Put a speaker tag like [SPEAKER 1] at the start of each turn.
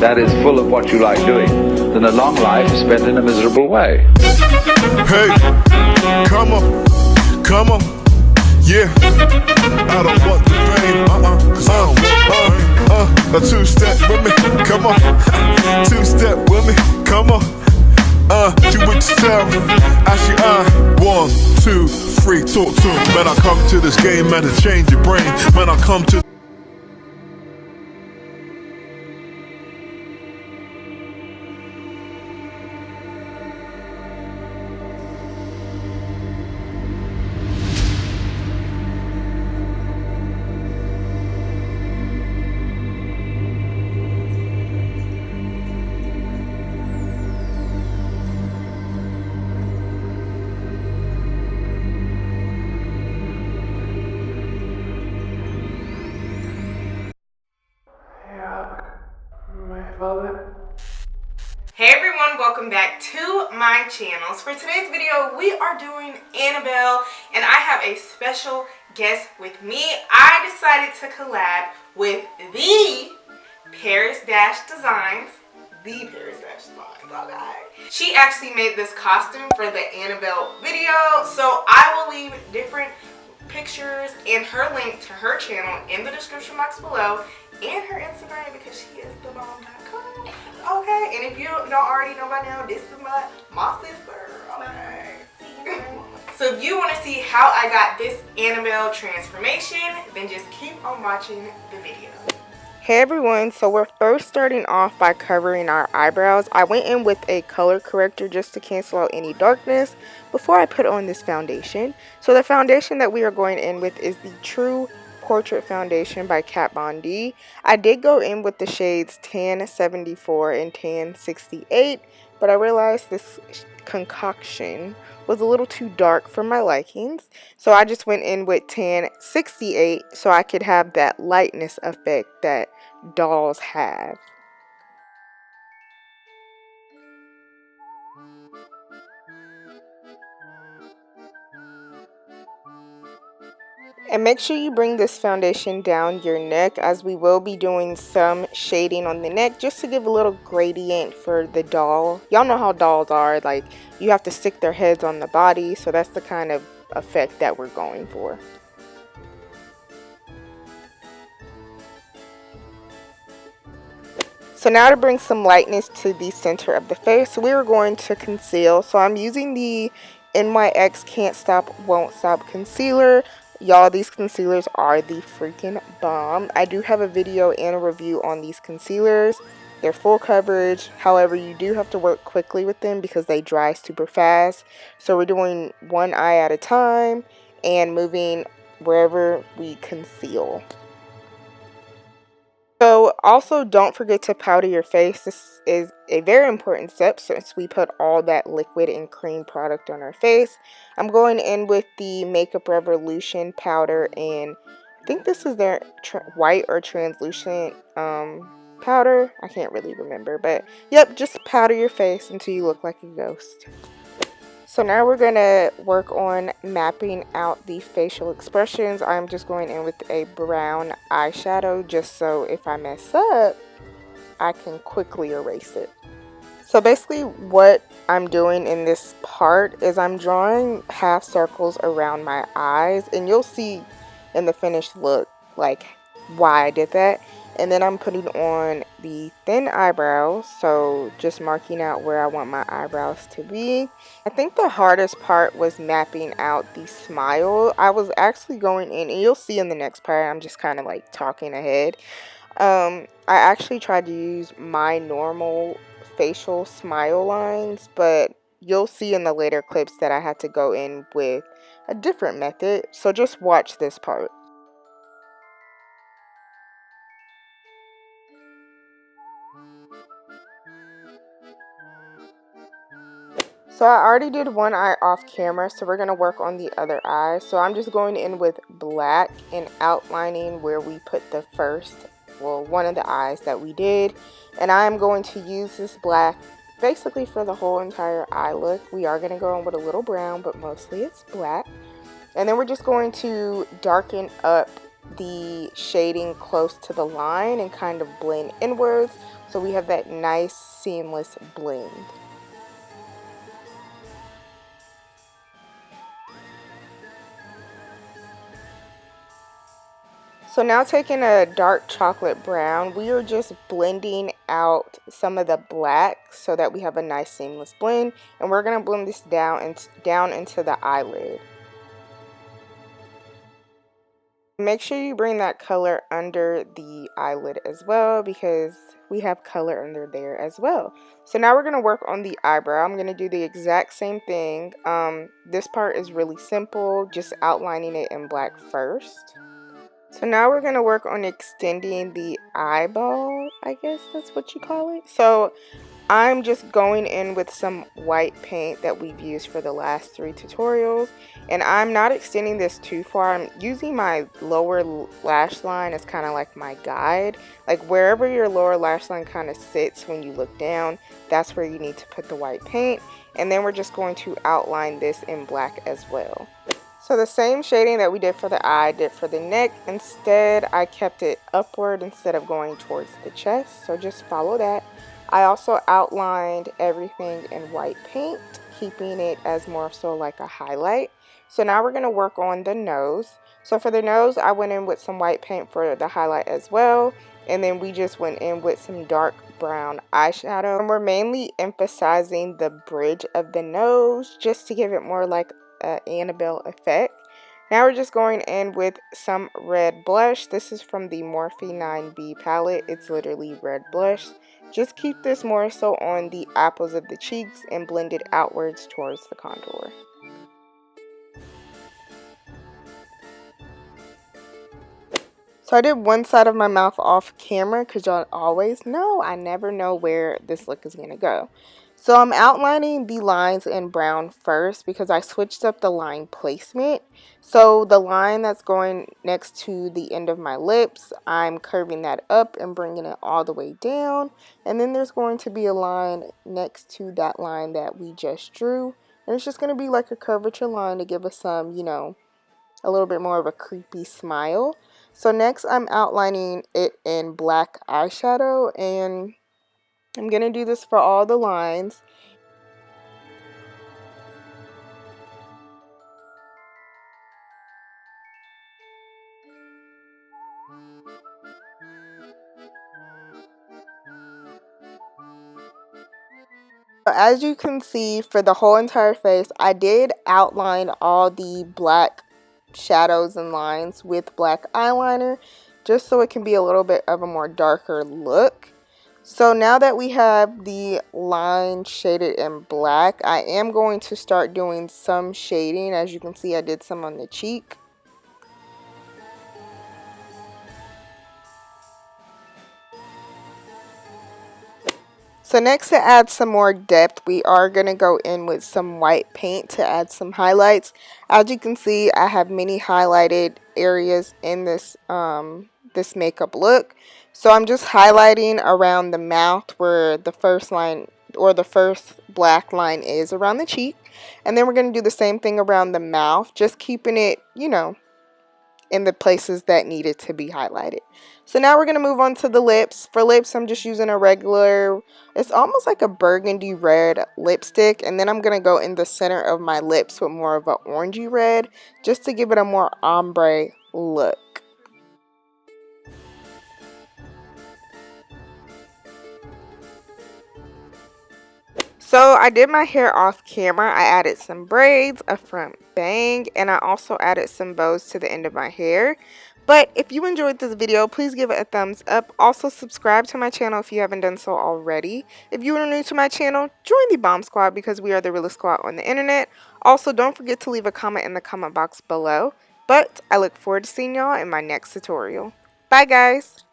[SPEAKER 1] that is full of what you like doing, than a long life spent in a miserable way.
[SPEAKER 2] Hey, come on, yeah. I don't want the pain, cause I don't want a two-step with me, come on. Two-step with me, come on. You would tell, actually 1, 2, 3, talk to 'em. Man, I come to this game, man, to change your brain. Man, I come to
[SPEAKER 3] Hey everyone, welcome back to my channel. So for today's video, we are doing Annabelle, and I have a special guest with me. I decided to collab with the Paris Designs. Okay. She actually made this costume for the Annabelle video, so I will leave different pictures and her link to her channel in the description box below, and her Instagram, because she is the B.O.M.B. Okay, and if you don't already know by now, this is my sister. Okay. So if you want to see how I got this Annabelle transformation, then just keep on watching the video. Hey everyone, so we're first starting off by covering our eyebrows. I went in with a color corrector just to cancel out any darkness before I put on this foundation. So the foundation that we are going in with is the True Portrait Foundation by Kat Von D. I did go in with the shades Tan 74 and Tan 68, but I realized this concoction was a little too dark for my likings, so I just went in with Tan 68 so I could have that lightness effect that dolls have. And make sure you bring this foundation down your neck, as we will be doing some shading on the neck just to give a little gradient for the doll. Y'all know how dolls are, like you have to stick their heads on the body, so that's the kind of effect that we're going for. So now to bring some lightness to the center of the face, we are going to conceal. So I'm using the NYX Can't Stop Won't Stop concealer. Y'all, these concealers are the freaking bomb. I do have a video and a review on these concealers. They're full coverage. However, you do have to work quickly with them because they dry super fast. So we're doing one eye at a time and moving wherever we conceal. So also don't forget to powder your face. This is a very important step since we put all that liquid and cream product on our face. I'm going in with the Makeup Revolution powder, and I think this is their white or translucent powder. I can't really remember, but yep, just powder your face until you look like a ghost. So now we're going to work on mapping out the facial expressions. I'm just going in with a brown eyeshadow just so if I mess up, I can quickly erase it. So basically what I'm doing in this part is I'm drawing half circles around my eyes, and you'll see in the finished look like why I did that. And then I'm putting on the thin eyebrows, so just marking out where I want my eyebrows to be. I think the hardest part was mapping out the smile. I was actually going in, and you'll see in the next part, I'm just kind of like talking ahead. I actually tried to use my normal facial smile lines, but you'll see in the later clips that I had to go in with a different method, so just watch this part. So I already did one eye off camera, so we're going to work on the other eye. So I'm just going in with black and outlining where we put the first, well, one of the eyes that we did. And I'm going to use this black basically for the whole entire eye look. We are going to go in with a little brown, but mostly it's black. And then we're just going to darken up the shading close to the line and kind of blend inwards so we have that nice seamless blend. So now taking a dark chocolate brown, we are just blending out some of the black so that we have a nice seamless blend, and we're going to blend this down into the eyelid. Make sure you bring that color under the eyelid as well, because we have color under there as well. So now we're going to work on the eyebrow. I'm going to do the exact same thing. This part is really simple, just outlining it in black first. So now we're going to work on extending the eyeball, I guess that's what you call it. So I'm just going in with some white paint that we've used for the last 3 tutorials, and I'm not extending this too far. I'm using my lower lash line as kind of like my guide. Like wherever your lower lash line kind of sits when you look down, that's where you need to put the white paint. And then we're just going to outline this in black as well. So the same shading that we did for the eye, did for the neck. Instead, I kept it upward instead of going towards the chest. So just follow that. I also outlined everything in white paint, keeping it as more so like a highlight. So now we're going to work on the nose. So for the nose, I went in with some white paint for the highlight as well. And then we just went in with some dark brown eyeshadow. And we're mainly emphasizing the bridge of the nose just to give it more like Annabelle effect. Now we're just going in with some red blush. This is from the Morphe 9B palette. It's literally red blush. Just keep this more so on the apples of the cheeks and blend it outwards towards the contour. So I did one side of my mouth off camera because y'all always know I never know where this look is going to go. So I'm outlining the lines in brown first because I switched up the line placement. So the line that's going next to the end of my lips, I'm curving that up and bringing it all the way down. And then there's going to be a line next to that line that we just drew. And it's just going to be like a curvature line to give us some, you know, a little bit more of a creepy smile. So next I'm outlining it in black eyeshadow, and I'm going to do this for all the lines. As you can see, for the whole entire face, I did outline all the black shadows and lines with black eyeliner, just so it can be a little bit of a more darker look. So now that we have the line shaded in black, I am going to start doing some shading. As you can see, I did some on the cheek. So next, to add some more depth, we are going to go in with some white paint to add some highlights. As you can see, I have many highlighted areas in this this makeup look. So I'm just highlighting around the mouth where the first line or the first black line is around the cheek. And then we're going to do the same thing around the mouth, just keeping it, you know, in the places that needed to be highlighted. So now we're going to move on to the lips. For lips, I'm just using a regular, it's almost like a burgundy red lipstick. And then I'm going to go in the center of my lips with more of an orangey red, just to give it a more ombre look. So I did my hair off camera. I added some braids, a front bang, and I also added some bows to the end of my hair. But if you enjoyed this video, please give it a thumbs up. Also, subscribe to my channel if you haven't done so already. If you are new to my channel, join the B.O.M Squad because we are the realest squad on the internet. Also, don't forget to leave a comment in the comment box below. But I look forward to seeing y'all in my next tutorial. Bye, guys!